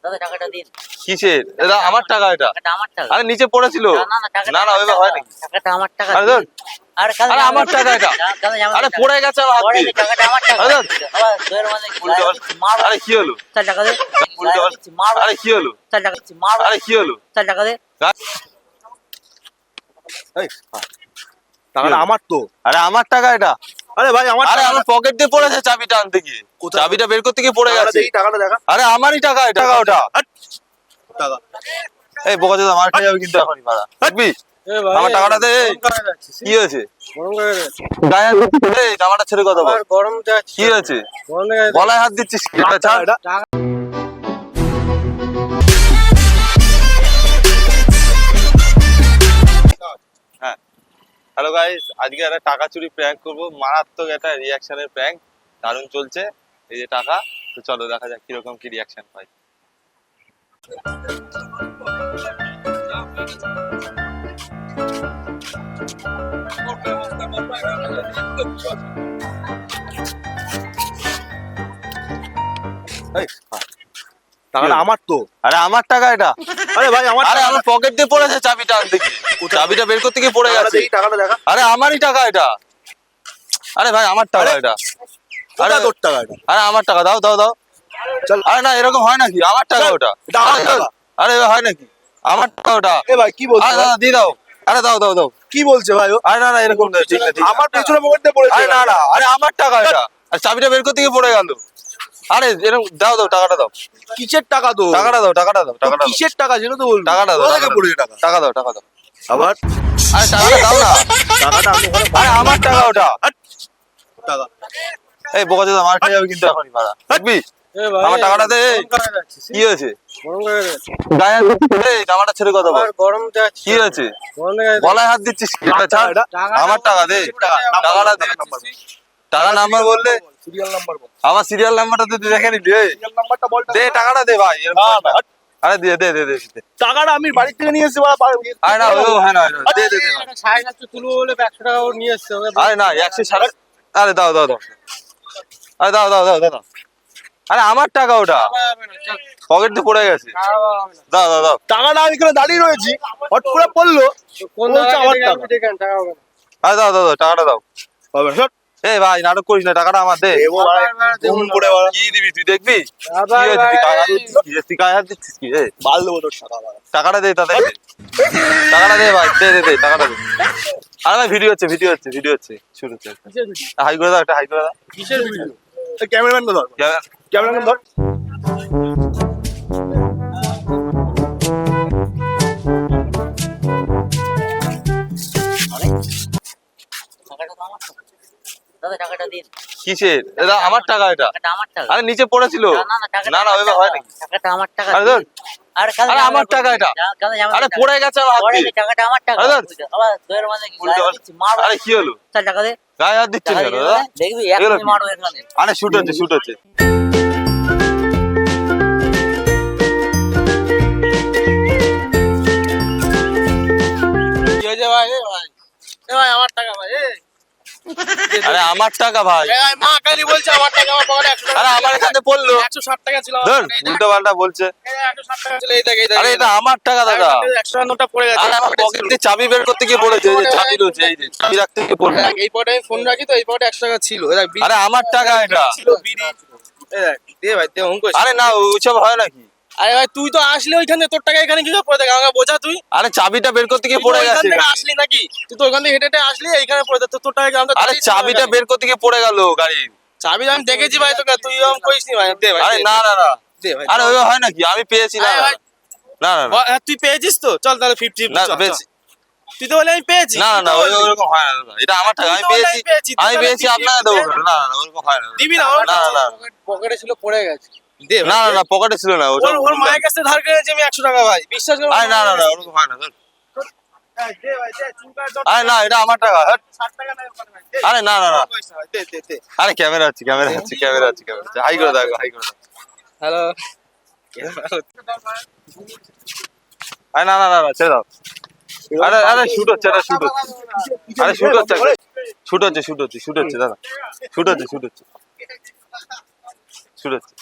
দাদা টাকাটা দিন। কিসের? এটা আমার টাকা এটা। টাকাটা আমার টাকা। আরে নিচে পড়েছিল। টাকাটা না না আমার ওইভাবে টাকা। হয় নাকি? টাকাটা আমার টাকা। আরে ধর। আরে কাল আরে আমার টাকা এটা। আরে পড়ে গেছে আমার হাত পরে দিয়ে। টাকাটা আমার টাকা। আরে ধর। আবার দয়ের মানে উল্টো পাল্টা। মার। আরে কি হলো? 4 টাকা দে। উল্টো পাল্টা। মার। আরে কি হলো? 4 টাকা দিচ্ছি মার। আরে কি হলো? 4 টাকা দে। এই টাকাটা আমার তো। আরে আমার টাকা এটা। আরে ভাই আমার আরে আমার পকেট দিয়ে পড়েছে চাবিটা আনতে গিয়ে। কোথায়? চাবিটা বের করতে গিয়ে পড়ে টাকাটা গেছে। দেখি, টাকাটা দেখা। আরে আমারই টাকা এটা। টাকা ওটা। টাকা এই বোকা চোদা মার খেয়ে যাবে কিন্তু এখনই মারা। দেখবি? আমার টাকাটা দে। কি হয়েছে? গায়ে হাত দিচ্ছিস রে, জামাটা ছেড়ে কথা বল। গরম যাচ্ছে কি হয়েছে? গলায় হাত দিচ্ছিস কি? এটা ছাড়। হ্যাঁ হ্যালো গাইস, আজকে একটা টাকা চুরি প্র্যাঙ্ক করব। মারাত্মক একটা রিয়াকশনের প্র্যাঙ্ক, দারুণ চলছে। এই যে টাকা, তো চলো দেখা যাক কিরকম কি রিয়াকশন পাই। এই টাকাটা আমার তো। আরে আমার টাকা এটা। আরে ভাই আমার আরে আমার পকেট দিয়ে পড়েছে চাবিটা আনতে গিয়ে। চাবিটা বের করতে গিয়ে পড়ে টাকাটা গেছে। দেখি, টাকাটা দেখা। আরে আমারই টাকা এটা। আরে ভাই আমার টাকা এটা। কোথায় তোর টাকা এটা? আরে আমার টাকা, দাও দাও দাও। চল। আরে না এরকম হয় নাকি? আমার টাকা ওটা। এটা আমার টাকা। আরে হয় নাকি? আমার টাকা ওটা। এ ভাই কি বলছে? আরে না দিয়ে দাও। আরে দাও দাও দাও। কি বলছে ভাই ও? আরে না না এরকম না, ঠিক না ঠিক না। আমার পেছনে পকেট দিয়ে পড়েছে। আরে না না, আরে আমার টাকা এটা। আর চাবিটা বের করতে গিয়ে পড়ে গেল। আরে এরকম দাও দাও, টাকাটা দাও। কিসের টাকা তো? টাকাটা দাও, টাকাটা দাও, টাকাটা দাও। কিসের টাকা ছিল তো বল? টাকাটা দাও, কোথা থেকে টাকাটা পড়েছে টাকা? দাও। টাকা দাও, টাকা দাও। আবার আরে টাকাটা দাও না। টাকাটা আমি ওখানে আরে আমার টাকা ওটা। টাকা এই বোকা চোদা মার খেয়ে যাবে কিন্তু এখনই মারা। দেখবি? আমার টাকাটা দে। কি হয়েছে? গায়ে হাত দিচ্ছিস রে, জামাটা ছেড়ে কথা বল। গরম যাচ্ছে কি হয়েছে? গলায় হাত দিচ্ছিস কি? এটা ছাড়। আমার টাকা দে। টাকাটা দে। টাকা নাম্বার বললে সিরিয়াল নাম্বার বল। আমার সিরিয়াল নাম্বারটা তুই দেখে নিলি। এই, সিরিয়াল নাম্বারটা বল। দে টাকাটা দে ভাই। এরকম না, করিস না। না। আরে দে দে দে দে দে। টাকাটা আমি বাড়ি থেকে নিয়ে এসেছি আরে না ও হ্যাঁ না দে দে দে। 750 তুলবো বলে 100 টাকা ওর নিয়ে এসছে আরে না 160। আরে দাও দাও দাও। আরে দাও দাও দাও দাও। আরে আমার টাকা ওটা। পকেট দিয়ে পড়ে গেছে। দাও দাও দাও। টাকাটা আমি এখানে দাঁড়িয়ে রয়েছি, হট করে পড়লো। কোন বলছে আমার টাকা। দেখেন টাকা হবে না। আরে দাও দাও দাও, টাকাটা দাও। হবে না, শোন। এই ভাই নাটক করিস না, টাকাটা আমার দে। দেবো ভাই, ঘুম করে বাড়া। কি দিবি তুই দেখবি? আবার কি হয়েছে? তুই ভাই। গায়ে হাত দিচ্ছিস কি? তুই গায়ে হাত দিচ্ছিস কি? এই, বাল দেবো তোর টাকা বাড়া। টাকাটা দে তাদের। টাকাটা দে ভাই, দে দে দে টাকাটা দে। আরে ভাই ভিডিও হচ্ছে, ভিডিও হচ্ছে, ভিডিও হচ্ছে, শুরু হচ্ছে। কিসের ভিডিও? হাই করে দাও, একটা হাই করে দাও। কিসের ভিডিও? এই ক্যামেরাম্যানকে ধর, ক্যামেরাম্যান ধর। টাকাটা তো আমার টাকা। দাদা টাকাটা দিন। কিসের? এটা আমার টাকা এটা। টাকাটা আমার টাকা। আরে নিচে পড়েছিল। টাকাটা না না আমার ওইভাবে টাকা। হয় নাকি? টাকাটা আমার টাকা। আরে ধর। আরে কাল আরে আমার টাকা এটা। আরে টাকা। পড়ে গেছে আমার হাত পরে দিয়ে। টাকাটা আমার টাকা। আরে ধর। আবার দয়ের মানে উল্টো পাল্টা। মার। আরে কি হলো? 4 টাকা দে। গায়ে হাত দিচ্ছিস টাকা কেন দিয়ে দাদা? দে। দেখবি এগুলো এখনই কি? মারবো এখানে। আরে শুট হচ্ছে, শুট হচ্ছে। কি হয়েছে ভাই? এ ভাই, এ ভাই আমার টাকা ভাই। আরে আমার টাকা ভাই। মা কালী বলছে আমার টাকা, আমার পকেটে 100 টাকা। আরে আমার এখানে পড়লো। 160 টাকা ছিল আমার ধর পকেটে। উল্টো পাল্টা বলছে। 160 টাকা ছিল, এই দেখ এই দেখ। আরে এটা আমার টাকা দাদা। 100 টাকার নোটটা পড়ে গেছে। আরে আমার পকেট দিয়ে চাবি বের করতে গিয়ে পড়েছে। এই যে চাবি রয়েছে, এই যে চাবি রাখতে গিয়ে পড়লো। দেখ, এই পকেটে আমি ফোন রাখি তো, এই পকেটে 100 টাকা ছিল। এই দেখ, আরে আমার টাকা এটা। ছিল বিড়ি। এই দেখ, দে ভাই দে, অঙ্ক। আরে না ওইসব হয় নাকি? আরে ভাই তুই তো আসলি ওইখানে, তোর টাকা এখানে কি করে পড়ে থাকে? আমাকে বোঝা তুই। আরে চাবিটা বের করতে গিয়ে পড়ে তুই তো ওইখান গেছে। থেকে আসলি নাকি? তুই তো ওখান থেকে হেঁটে হেঁটে আসলি, এইখানে পড়ে থাকে। তোর টাকা আমরা আরে চাবিটা বের করতে গিয়ে পড়ে গেল গাড়ির। চাবি আমি দেখেছি ভাই তোকে, তুই এরকম করিস নি ভাই। দে ভাই আরে দে, না না না। দে ভাই। আরে ওইভাবে হয় নাকি? আমি পেয়েছি না। আরে ভাই। না না না। হ্যাঁ, তুই পেয়েছিস তো? চল তাহলে 50 না চল, পেয়েছি। চল। তুই তো বলে আমি পেয়েছি। না না না তুই তো বললি। ওইরকম হয় না দাদা। এটা আমার টাকা, আমি তুই তো বললি পেয়েছি। আমি পেয়েছি, তুই আমি তাহলে পেয়েছি 50 আপনাকে দেবো কেন? না না না ওরকম হয় না। দিবি না? না না না পকেটে ছিল, পড়ে গেছে। দে ভাই, না না দে। না পকেটে ছিল না ওটা। ওর মায়ের কাছে ধার করেছি আমি 100 টাকা ভাই, বিশ্বাস করো। আরে না না না ওরকম হয় না। ধর। দে ভাই দে, চুলকার দর। আরে না এটা আমার টাকা। হ্যাট। 60 টাকা না ওখানে ভাই। দে। আরে না না না। পয়সা ভাই, দে দে দে। আরে ক্যামেরা আছে, ক্যামেরা আছে, ক্যামেরা আছে, ক্যামেরা আছে। হাই করে দাও, হাই করে দাও। হ্যালো। আরে না না না না, ছেড়ে দাও। আরে আরে শুট হচ্ছে, আরে শুট হচ্ছে। আরে শুট হচ্ছে, শুট হচ্ছে, শুট হচ্ছে, শুট হচ্ছে দাদা। শুট হচ্ছে, শুট হচ্ছে, শুট হচ্ছে।